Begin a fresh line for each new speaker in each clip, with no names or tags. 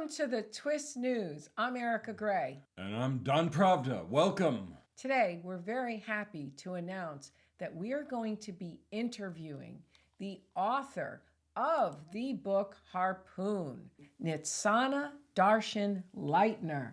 Welcome to the Twist News. I'm Erika Grey.
And I'm Don Pravda. Welcome.
Today, we're very happy to announce that we are going to be interviewing the author of the book Harpoon, Nitsana Leitner.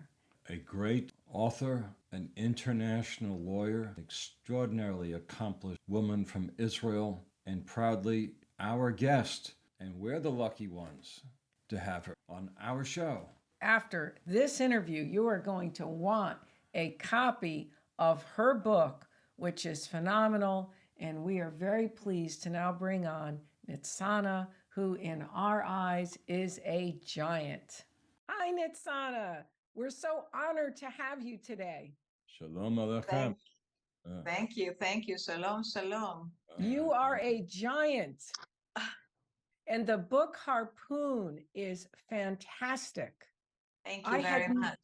A great author, an international lawyer, extraordinarily accomplished woman from Israel, and proudly our guest. And we're the lucky ones to have her on our show.
After this interview, you are going to want a copy of her book, which is phenomenal. And we are very pleased to now bring on Nitsana, who in our eyes is a giant. Hi, Nitsana. We're so honored to have you today.
Shalom Aleichem.
Thank you. Shalom, shalom.
You are a giant. And the book Harpoon is fantastic.
Thank you very much.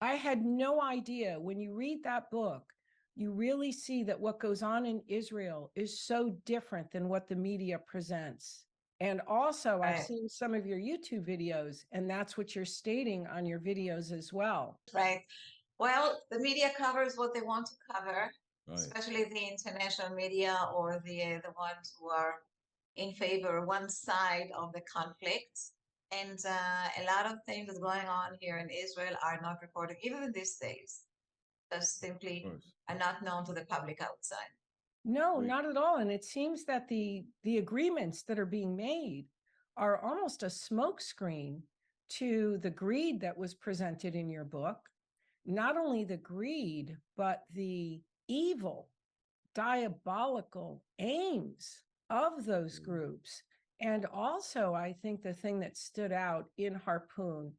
I had no idea. When you read that book, you really see that what goes on in Israel is so different than what the media presents. And also,
Right.
I've seen some of your YouTube videos, and that's what you're stating on your videos as well.
Right. Well, the media covers what they want to cover,
Right.
especially the international media or the ones who are in favor one side of the conflict. And a lot of things that's going on here in Israel are not reported, even these days. Just simply are not known to the public outside.
No, not at all. And it seems that the agreements that are being made are almost a smokescreen to the greed that was presented in your book. Not only the greed, but the evil, diabolical aims of those groups. And also, I think the thing that stood out in Harpoon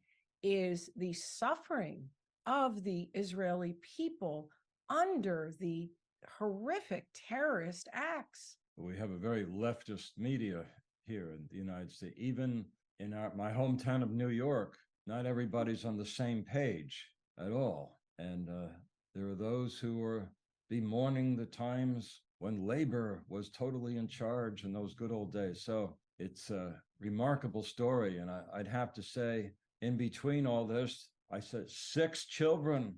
is the suffering of the Israeli people under the horrific terrorist acts.
We have a very leftist media here in the United States. Even in my hometown of New York, not everybody's on the same page at all. And there are those who are bemoaning the times when labor was totally in charge in those good old days. So it's a remarkable story. And I'd have to say, in between all this, I said 6 children.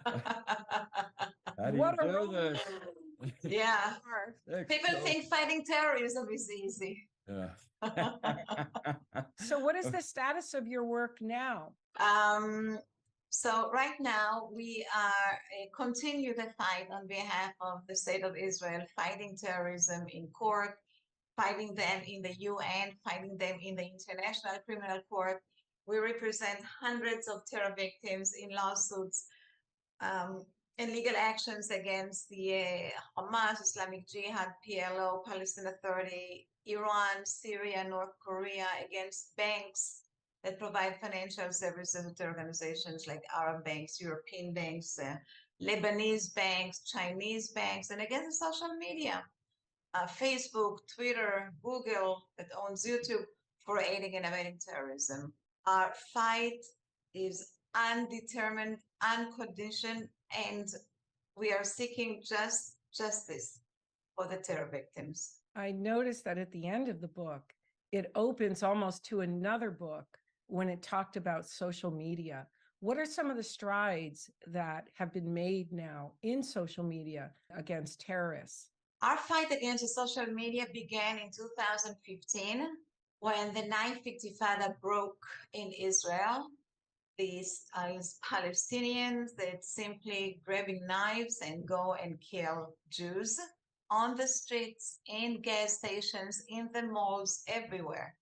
How do you do this?
Yeah. People think fighting terrorism is easy.
Yeah.
So what is the status of your work now?
So right now we are continue the fight on behalf of the state of Israel, fighting terrorism in court, fighting them in the UN, fighting them in the International Criminal Court. We represent hundreds of terror victims in lawsuits and legal actions against the Hamas, Islamic Jihad, PLO, Palestine Authority, Iran, Syria, North Korea, against banks that provide financial services to organizations like Arab banks, European banks, Lebanese banks, Chinese banks, and against social media, Facebook, Twitter, Google, that owns YouTube, for aiding and abetting terrorism. Our fight is undetermined, unconditioned, and we are seeking justice for the terror victims.
I noticed that at the end of the book, it opens almost to another book when it talked about social media. What are some of the strides that have been made now in social media against terrorists?
Our fight against the social media began in 2015 when the Ninth Intifada broke in Israel. These Palestinians that simply grabbing knives and go and kill Jews on the streets, in gas stations, in the malls, everywhere.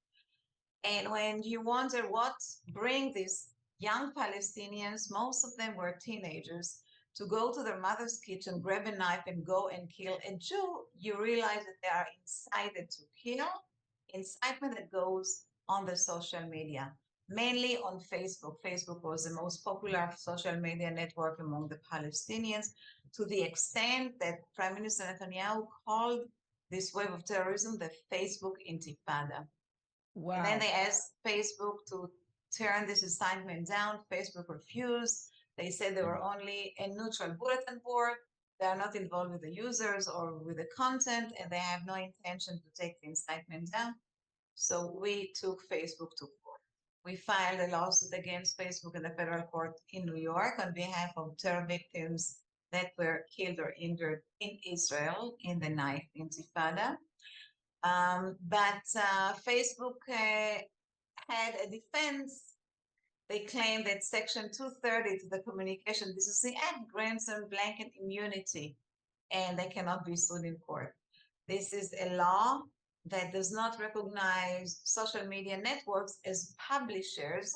And when you wonder what bring these young Palestinians, most of them were teenagers, to go to their mother's kitchen, grab a knife and go and kill a Jew, you realize that they are incited to kill, incitement that goes on the social media, mainly on Facebook. Facebook was the most popular social media network among the Palestinians, to the extent that Prime Minister Netanyahu called this wave of terrorism the Facebook Intifada.
Wow.
And then they asked Facebook to turn this incitement down. Facebook refused. They said they were only a neutral bulletin board. They are not involved with the users or with the content, and they have no intention to take the incitement down. So we took Facebook to court. We filed a lawsuit against Facebook in the federal court in New York on behalf of terror victims that were killed or injured in Israel in the ninth Intifada. But Facebook had a defense. They claim that Section 230 to the Communication Decency Act grants them blanket immunity, and they cannot be sued in court. This is a law that does not recognize social media networks as publishers,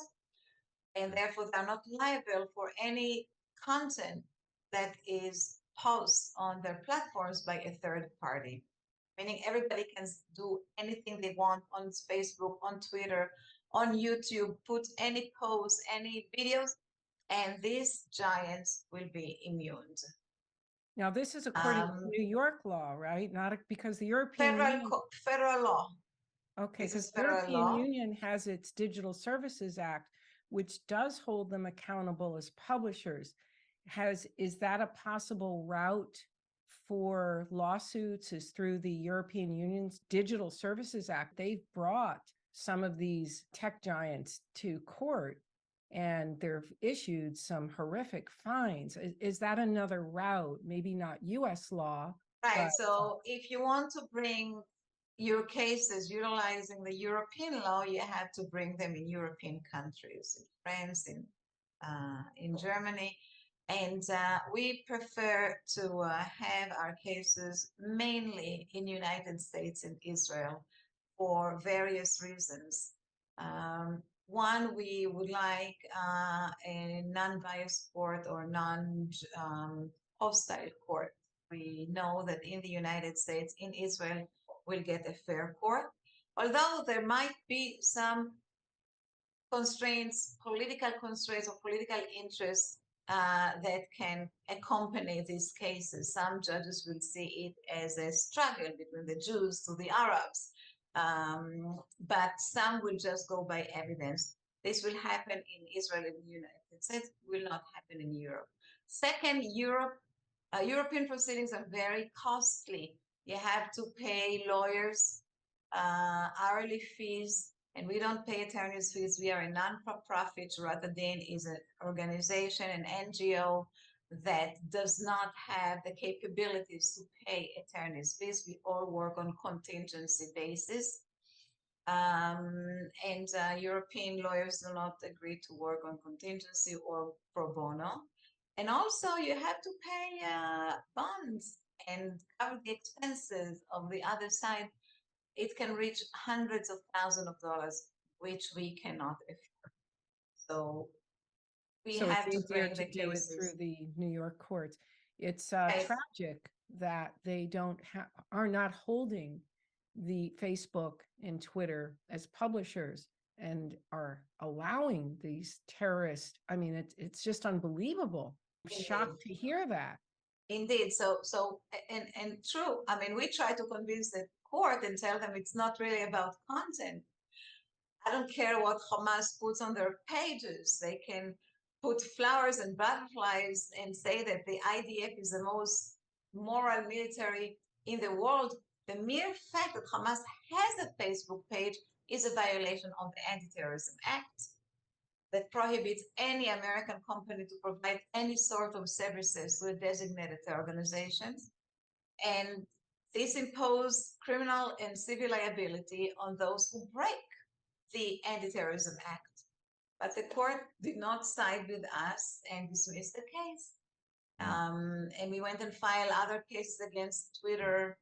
and therefore they're not liable for any content that is posted on their platforms by a third party. Meaning everybody can do anything they want on Facebook, on Twitter, on YouTube, put any posts, any videos, and these giants will be immune.
Now, this is according to New York law, right? Not because the European Union.
Federal law.
Okay,
This
because
is
the
federal
European
law.
Union has its Digital Services Act, which does hold them accountable as publishers. Is that a possible route for lawsuits, is through the European Union's Digital Services Act? They've brought some of these tech giants to court, and they've issued some horrific fines. Is that another route? Maybe not US law.
Right.
But,
So if you want to bring your cases utilizing the European law, you have to bring them in European countries, in France, in Germany. And we prefer to have our cases mainly in United States and Israel for various reasons. One, we would like a non-biased court or non-hostile court. We know that in the United States, in Israel, we'll get a fair court. Although there might be some constraints, political constraints or political interests that can accompany these cases. Some judges will see it as a struggle between the Jews to the Arabs, but some will just go by evidence. This will happen in Israel and the United States, will not happen in Europe. Second, European proceedings are very costly. You have to pay lawyers hourly fees, and we don't pay attorneys fees. We are a non-profit rather than is an organization, an NGO that does not have the capabilities to pay attorneys fees. We all work on contingency basis. European lawyers do not agree to work on contingency or pro bono. And also you have to pay bonds and cover the expenses of the other side. It can reach hundreds of thousands of dollars, which we cannot afford. So we have
it's
to
easier
bring
to
the
do it
cases
through the New York courts. It's
Yes.
tragic that they are not holding the Facebook and Twitter as publishers and are allowing these terrorists. I mean, it's just unbelievable. I'm shocked to hear that.
Indeed. And true. I mean, we try to convince the court and tell them it's not really about content. I don't care what Hamas puts on their pages. They can put flowers and butterflies and say that the IDF is the most moral military in the world. The mere fact that Hamas has a Facebook page is a violation of the Anti-Terrorism Act that prohibits any American company to provide any sort of services to a designated organization. And this imposes criminal and civil liability on those who break the Anti-Terrorism Act. But the court did not side with us and dismissed the case. And we went and filed other cases against Twitter,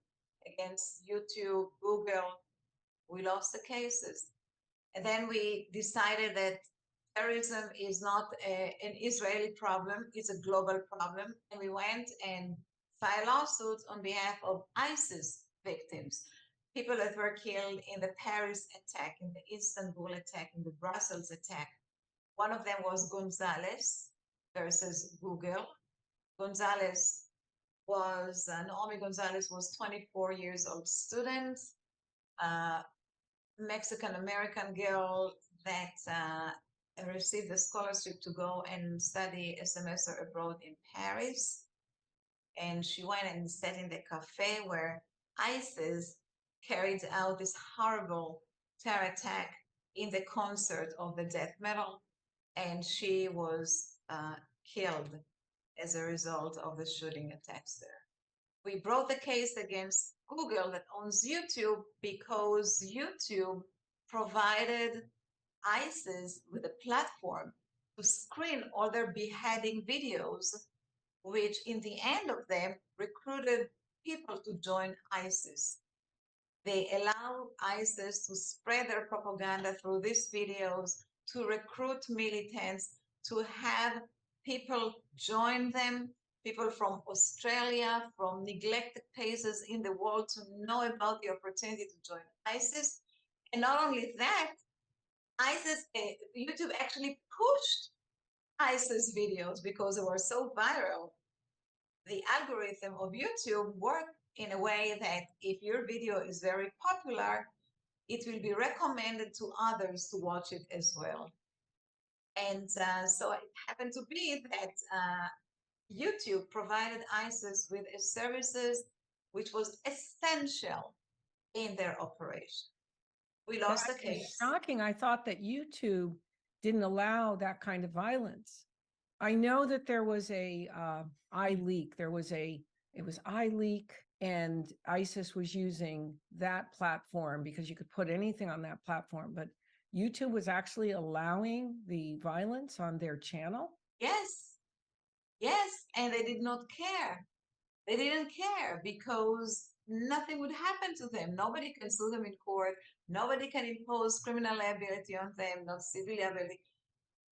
against YouTube, Google. We lost the cases. And then we decided that terrorism is not an Israeli problem, it's a global problem. And we went and filed lawsuits on behalf of ISIS victims, people that were killed in the Paris attack, in the Istanbul attack, in the Brussels attack. One of them was Gonzalez versus Google. Naomi Gonzalez was 24 years old student, Mexican-American girl that received a scholarship to go and study a semester abroad in Paris. And she went and sat in the cafe where ISIS carried out this horrible terror attack in the concert of the death metal, and she was killed as a result of the shooting attacks there. We brought the case against Google that owns YouTube because YouTube provided ISIS with a platform to screen all their beheading videos, which in the end of them recruited people to join ISIS. They allow ISIS to spread their propaganda through these videos, to recruit militants, to have people join them, people from Australia, from neglected places in the world to know about the opportunity to join ISIS. And not only that, YouTube actually pushed ISIS videos because they were so viral. The algorithm of YouTube worked in a way that if your video is very popular, it will be recommended to others to watch it as well. And so it happened to be that YouTube provided ISIS with services which was essential in their operation. We lost the
That is
case.
shocking. I thought that YouTube didn't allow that kind of violence. I know that there was a iLeak. It was iLeak, and ISIS was using that platform because you could put anything on that platform. But YouTube was actually allowing the violence on their channel.
Yes, yes, and they did not care. They didn't care because nothing would happen to them. Nobody can sue them in court. Nobody can impose criminal liability on them, not civil liability.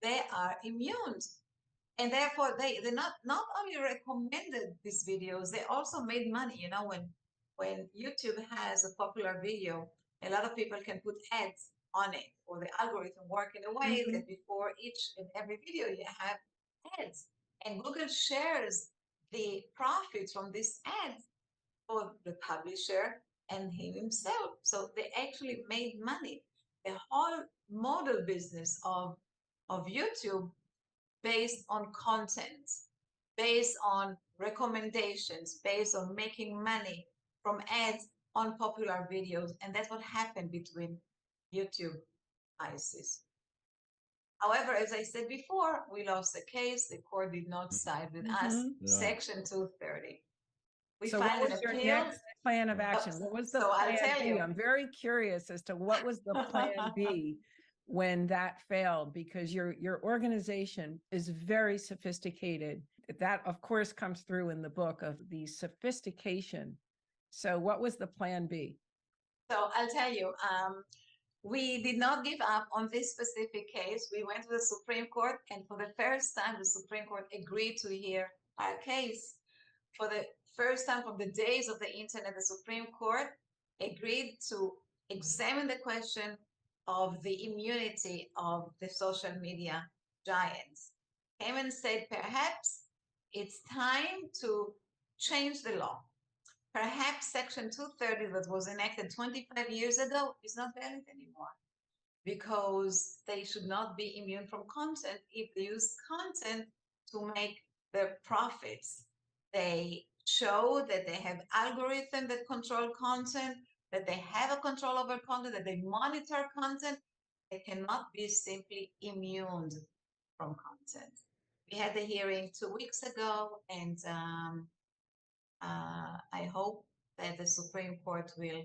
They are immune. And therefore, they not only recommended these videos, they also made money. You know, when YouTube has a popular video, a lot of people can put ads on it, or the algorithm work in a way that before each and every video you have ads. And Google shares the profits from these ads for the publisher and him himself. So they actually made money. The whole model business of YouTube based on content, based on recommendations, based on making money from ads on popular videos. And that's what happened between YouTube ISIS. However, as I said before, we lost the case. The court did not side with us.
Yeah.
Section 230. We
So
filed
what
an
was your
appeal.
next plan of action? What was the
So I'll
plan
tell
B?
you.
I'm very curious as to what was the plan B when that failed, because your organization is very sophisticated. That, of course, comes through in the book of the sophistication. So what was the plan B?
So I'll tell you, we did not give up on this specific case. We went to the Supreme Court, and for the first time, the Supreme Court agreed to hear our case. For the first time from the days of the internet, the Supreme Court agreed to examine the question of the immunity of the social media giants. Came and said, perhaps it's time to change the law. Perhaps Section 230 that was enacted 25 years ago is not valid anymore because they should not be immune from content if they use content to make their profits. They show that they have algorithms that control content, that they have a control over content, that they monitor content. They cannot be simply immune from content. We had the hearing 2 weeks ago, and I hope that the Supreme Court will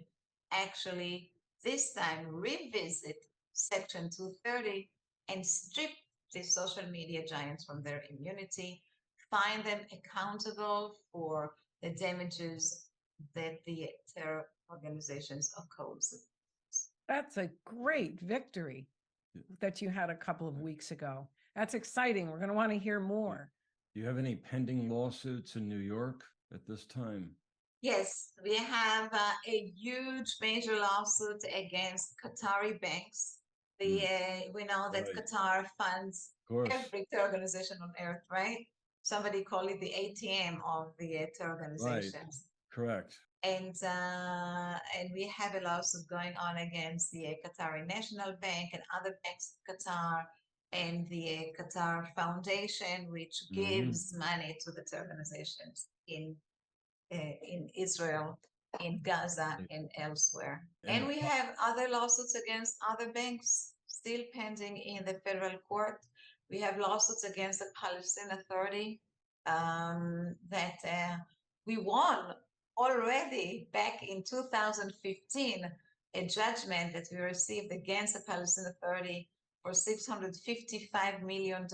actually this time revisit Section 230 and strip the social media giants from their immunity, find them accountable for the damages that the terror organizations are causing.
That's a great victory that you had a couple of weeks ago. That's exciting. We're going to want to hear more.
Do you have any pending lawsuits in New York at this time?
Yes, we have a huge major lawsuit against Qatari banks. We know that
Right.
Qatar funds
Of course.
every terror organization on earth, right? Somebody call it the ATM of the terror organizations.
Correct.
And we have a lawsuit going on against the Qatari National Bank and other banks in Qatar, and the Qatar Foundation, which gives money to the terror organizations in Israel, in Gaza, and elsewhere. And we have other lawsuits against other banks. still pending in the federal court. We have lawsuits against the Palestinian Authority that we won already back in 2015, a judgment that we received against the Palestinian Authority for $655 million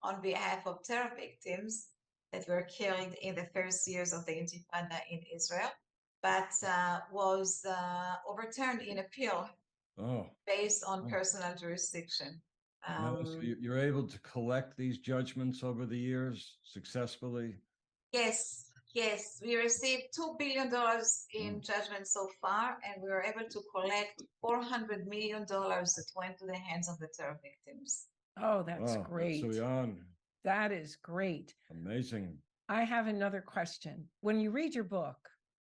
on behalf of terror victims that were killed in the first years of the Intifada in Israel, but was overturned in appeal based on personal jurisdiction.
So you're able to collect these judgments over the years successfully?
Yes, yes. We received $2 billion in judgments so far, and we were able to collect $400 million that went to the hands of the terror victims.
Oh, that's great. That is great.
Amazing.
I have another question. When you read your book,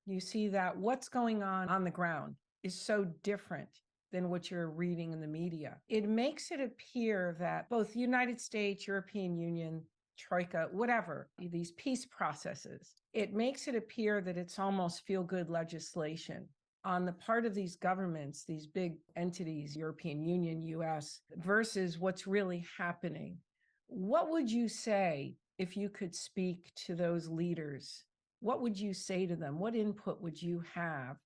you see that what's going on the ground is so different than what you're reading in the media. It makes it appear that both the United States, European Union, Troika, whatever, these peace processes, it makes it appear that it's almost feel-good legislation on the part of these governments, these big entities, European Union, US, versus what's really happening. What would you say if you could speak to those leaders? What would you say to them? What input would you have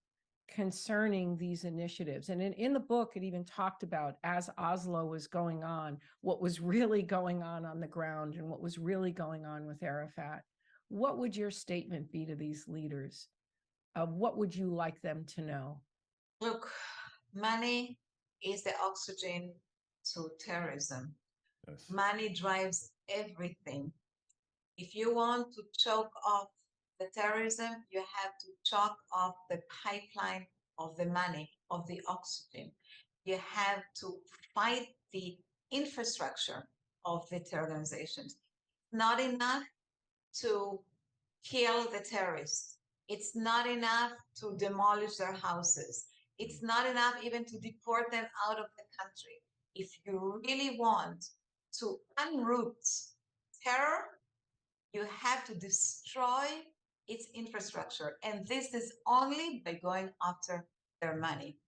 concerning these initiatives? And in the book, it even talked about, as Oslo was going on, what was really going on the ground and what was really going on with Arafat. What would your statement be to these leaders? What would you like them to know?
Look, money is the oxygen to terrorism. Yes. Money drives everything. If you want to choke off the terrorism, you have to choke off the pipeline of the money, of the oxygen. You have to fight the infrastructure of the terror organizations. Not enough to kill the terrorists. It's not enough to demolish their houses. It's not enough even to deport them out of the country. If you really want to unroot terror, you have to destroy its infrastructure. And this is only by going after their money.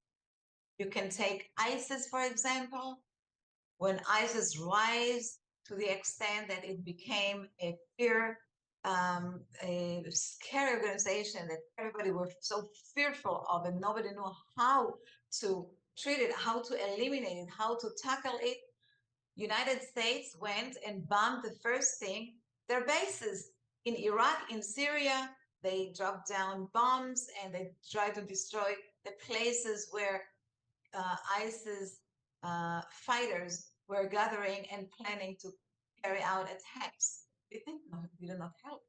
You can take ISIS, for example. When ISIS rise to the extent that it became a scary organization that everybody was so fearful of, and nobody knew how to treat it, how to eliminate it, how to tackle it. United States went and bombed the first thing, their bases in Iraq, in Syria. They dropped down bombs and they tried to destroy the places where ISIS fighters were gathering and planning to carry out attacks. It did not help.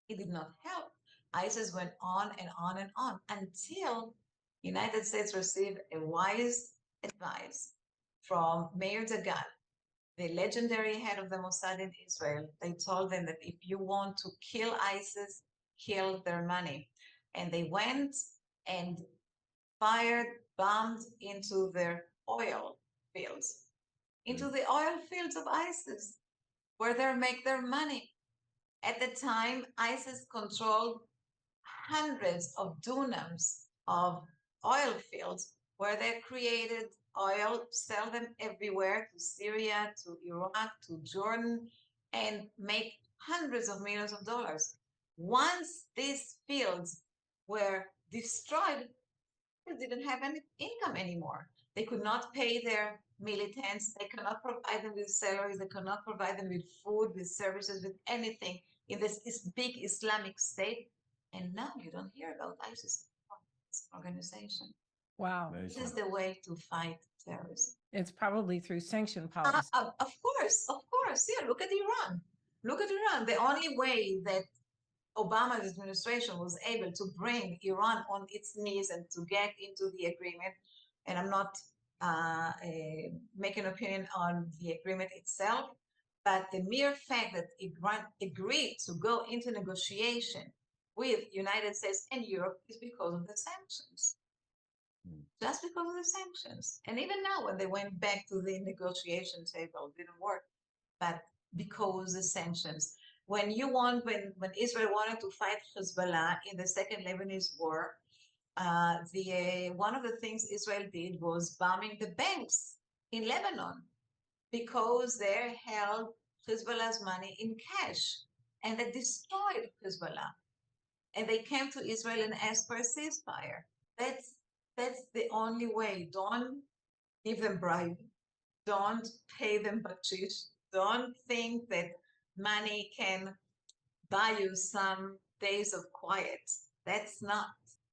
It did not help. ISIS went on and on and on until United States received a wise advice from Meir Dagan, the legendary head of the Mossad in Israel. They told them that if you want to kill ISIS, kill their money. And they went and fired bombs into their oil fields, into the oil fields of ISIS, where they make their money. At the time, ISIS controlled hundreds of dunams of oil fields where they created oil, sell them everywhere, to Syria, to Iraq, to Jordan, and make hundreds of millions of dollars. Once these fields were destroyed, they didn't have any income anymore. They could not pay their militants. They cannot provide them with salaries. They cannot provide them with food, with services, with anything in this big Islamic state. And now you don't hear about ISIS organization.
Wow.
This is the way to fight terrorism.
It's probably through sanction policy.
Of course. Yeah, look at Iran. Look at Iran. The only way that Obama's administration was able to bring Iran on its knees and to get into the agreement, and I'm not making an opinion on the agreement itself, but the mere fact that Iran agreed to go into negotiation with United States and Europe is because of the sanctions. Just because of the sanctions. And even now, when they went back to the negotiation table, it didn't work, but because the sanctions. When Israel wanted to fight Hezbollah in the Second Lebanese War, one of the things Israel did was bombing the banks in Lebanon because they held Hezbollah's money in cash and they destroyed Hezbollah. And they came to Israel and asked for a ceasefire. That's the only way. Don't give them bribe. Don't pay them bakshish. Don't think that money can buy you some days of quiet. That's not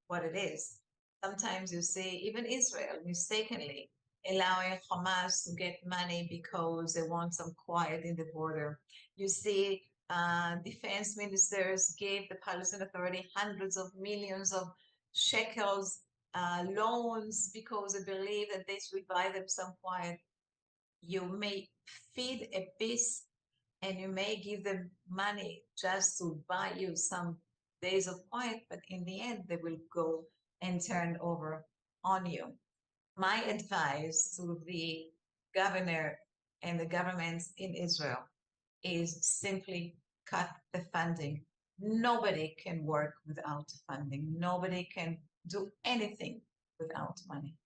what it is. Sometimes you see even Israel mistakenly allowing Hamas to get money because they want some quiet in the border. You see defense ministers gave the Palestinian Authority hundreds of millions of shekels loans because they believe that this will buy them some quiet. You may feed a beast and you may give them money just to buy you some days of quiet, but in the end, they will go and turn over on you. My advice to the governor and the governments in Israel is simply cut the funding. Nobody can work without funding. Nobody can do anything without money.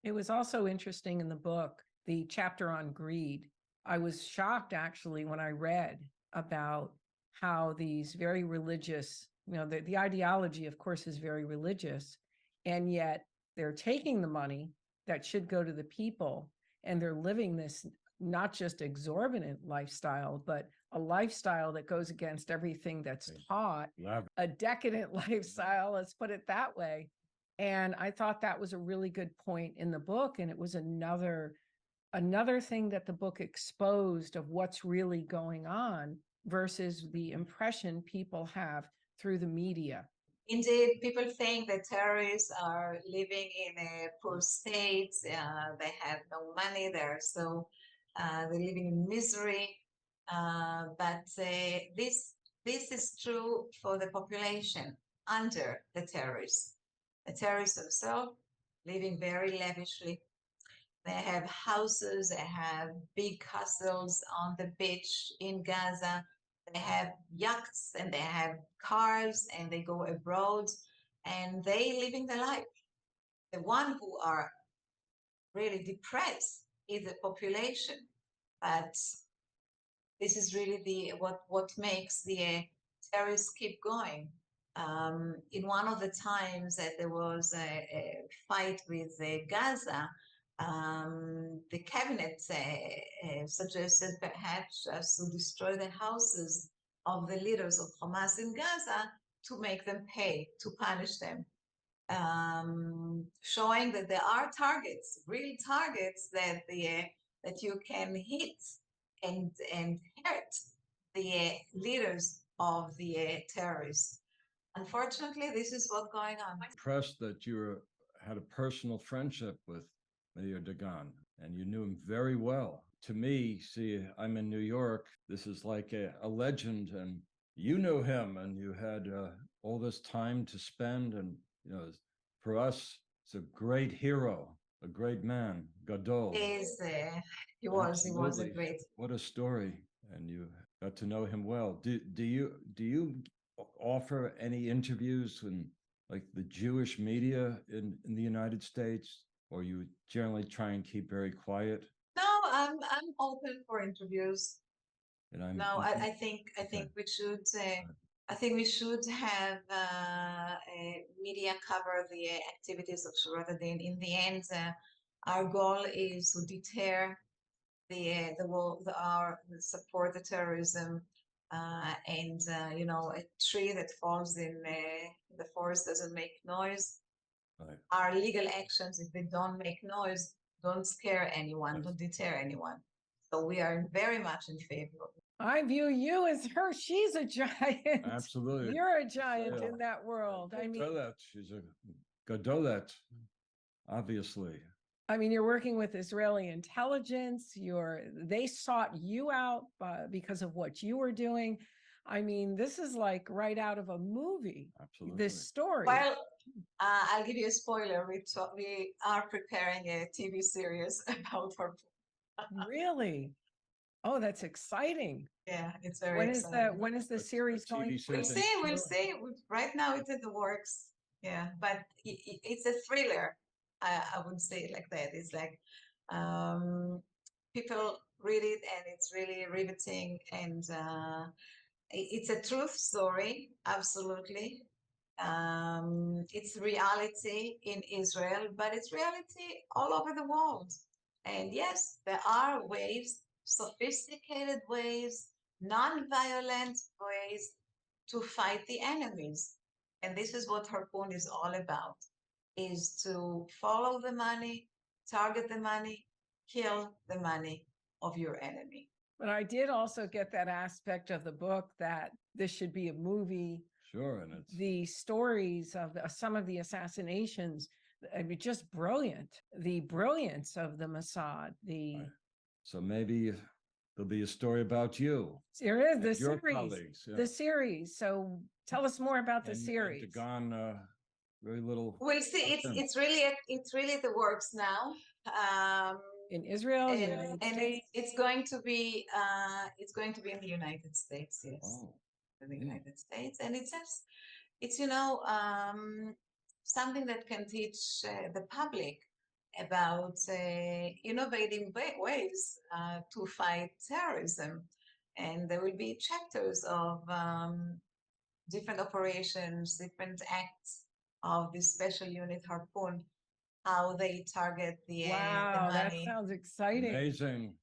It was also interesting in the book, the chapter on greed. I was shocked actually when I read about how these very religious, the ideology, of course, is very religious, and yet they're taking the money that should go to the people and they're living this not just exorbitant lifestyle, but a lifestyle that goes against everything that's taught, a decadent lifestyle, let's put it that way. And I thought that was a really good point in the book. And it was another thing that the book exposed of what's really going on versus the impression people have through the media.
Indeed, people think that terrorists are living in a poor state. They have no money. They're living in misery. But this is true for the population under the terrorists. The terrorists themselves living very lavishly. They have houses, they have big castles on the beach in Gaza. They have yachts and they have cars and they go abroad and they living the life. The one who are really depressed is the population. But this is really what makes the terrorists keep going. In one of the times that there was a fight with Gaza, the cabinet suggested perhaps just to destroy the houses of the leaders of Hamas in Gaza to make them pay, to punish them, showing that there are targets, real targets that you can hit and hurt the leaders of the terrorists. Unfortunately, this is what's going on.
I'm impressed that you had a personal friendship with Mayor Dagan, and you knew him very well. To me, see, I'm in New York. This is like a legend, and you knew him, and you had all this time to spend. And for us, it's a great hero, a great man, Gadol.
He was a great.
What a story, and you got to know him well. Do you offer any interviews in like the Jewish media in the United States? Or you generally try and keep very quiet?
No, I'm open for interviews. I think we should. I think we should have media cover the activities of Shorat Adin. In the end, our goal is to deter support the terrorism, and a tree that falls in the forest doesn't make noise. Right. Our legal actions, if they don't make noise, don't scare anyone, don't deter anyone. So we are very much in favor of it.
I view you as her. She's a giant.
Absolutely.
You're a giant in that world.
She's a Gadolet, obviously.
I mean, you're working with Israeli intelligence. They sought you out because of what you were doing. I mean, this is like right out of a movie.
Absolutely.
This story.
Well, I'll give you a spoiler. We are preparing a TV series about Harpoon.
Really? Oh, that's exciting.
Yeah, it's very exciting.
When is the series going?
We'll see. Right now it's in the works. Yeah, but it's a thriller. I would say it like that. It's like People read it and it's really riveting, and it's a truth story, absolutely. It's reality in Israel, but it's reality all over the world. And yes, there are ways, sophisticated ways, non-violent ways to fight the enemies. And this is what Harpoon is all about, is to follow the money, target the money, kill the money of your enemy.
But I did also get that aspect of the book that this should be a movie.
Sure, and it's
The stories of some of the assassinations, I mean, just brilliant. The brilliance of the Mossad.
right. So maybe there'll be a story about you.
There is the
and your
series.
colleagues, yeah.
The series. So tell us more about the
And
series.
gone very little.
We'll see. It's really the works now.
In Israel,
And,
United States.
it's going to be in the United States, yes.
Oh,
In the
yeah.
United States, and it's something that can teach the public about innovating ways to fight terrorism, and there will be chapters of different operations, different acts of this special unit Harpoon, how they target the
Wow, that
money.
sounds exciting.
Amazing.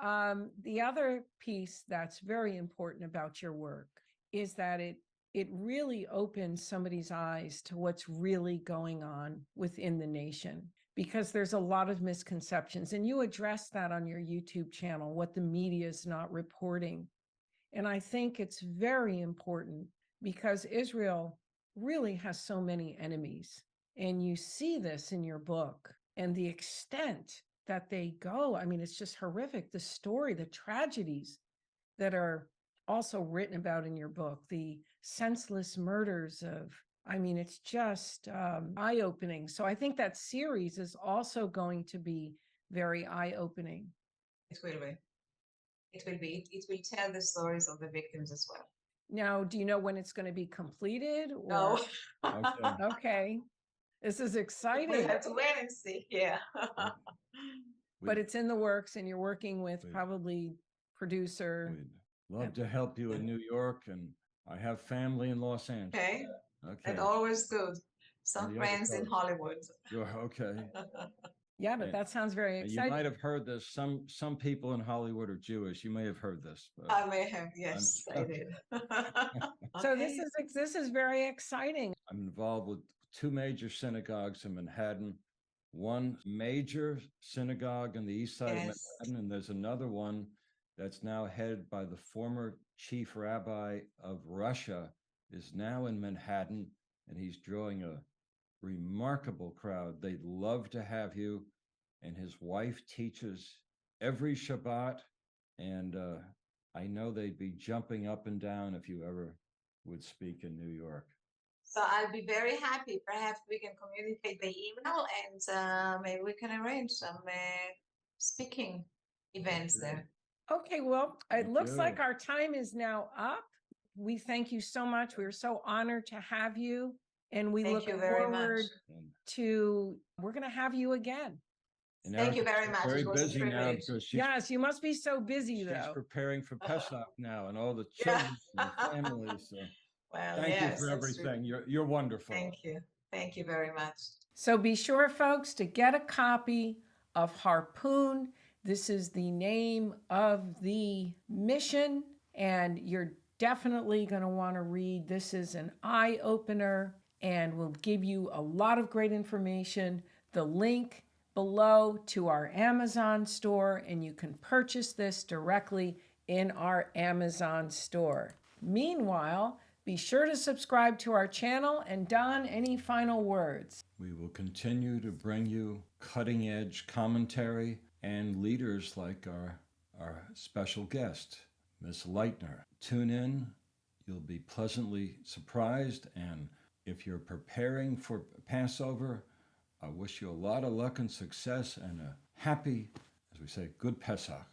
The other piece that's very important about your work is that it really opens somebody's eyes to what's really going on within the nation, because there's a lot of misconceptions, and you address that on your YouTube channel, what the media is not reporting. And I think it's very important because Israel really has so many enemies, and you see this in your book and the extent that they go. I mean, it's just horrific. The story, the tragedies that are also written about in your book, the senseless murders of, I mean, it's just eye-opening. So I think that series is also going to be very eye-opening.
It will be. It will be. It will tell the stories of the victims as well.
Now, do you know when it's going to be completed?
No.
Okay.
Okay. This is
We'll
exciting.
have to wait and see. Yeah.
But it's in the works, and you're working with
We'd-
probably producer.
We'd love to help you in New York, and I have family in Los Angeles.
Okay.
Okay.
And always good. Some
the other
friends in
coast.
Hollywood.
You're okay.
Yeah, but
And-
that sounds very
And you
exciting.
might have heard this. Some people in Hollywood are Jewish. You may have heard this. But
I may have. Yes, I did.
So
Okay.
this is very exciting.
I'm involved with two major synagogues in Manhattan. One major synagogue on the east side of
Yes.
Manhattan, and there's another one that's now headed by the former chief rabbi of Russia, is now in Manhattan, and he's drawing a remarkable crowd. They'd love to have you. And his wife teaches every Shabbat, and I know they'd be jumping up and down if you ever would speak in New York.
So I'll be very happy. Perhaps we can communicate by email, and maybe we can arrange some speaking events
Okay.
there.
Okay, well, it
Thank
looks like
you.
our time is now up. We thank you so much. We're so honored to have you, and we
Thank
look
you very much.
forward
And,
to, we're going to have you again.
and
Thank you
Erika's
very much.
Very
It was a
busy now
privilege.
because
Yes, you must be so busy
she's
though.
preparing for Pesach now, and all the
Yeah.
children and family. So
Well,
thank
yes,
you for
that's true.
everything. You're wonderful.
Thank you. Thank you very much.
So be sure, folks, to get a copy of Harpoon. This is the name of the mission, and you're definitely going to want to read. This is an eye-opener and will give you a lot of great information. The link below to our Amazon store, and you can purchase this directly in our Amazon store. Meanwhile, be sure to subscribe to our channel. And Don, any final words?
We will continue to bring you cutting edge commentary and leaders like our special guest, Miss Leitner. Tune in. You'll be pleasantly surprised. And if you're preparing for Passover, I wish you a lot of luck and success and a happy, as we say, good Pesach.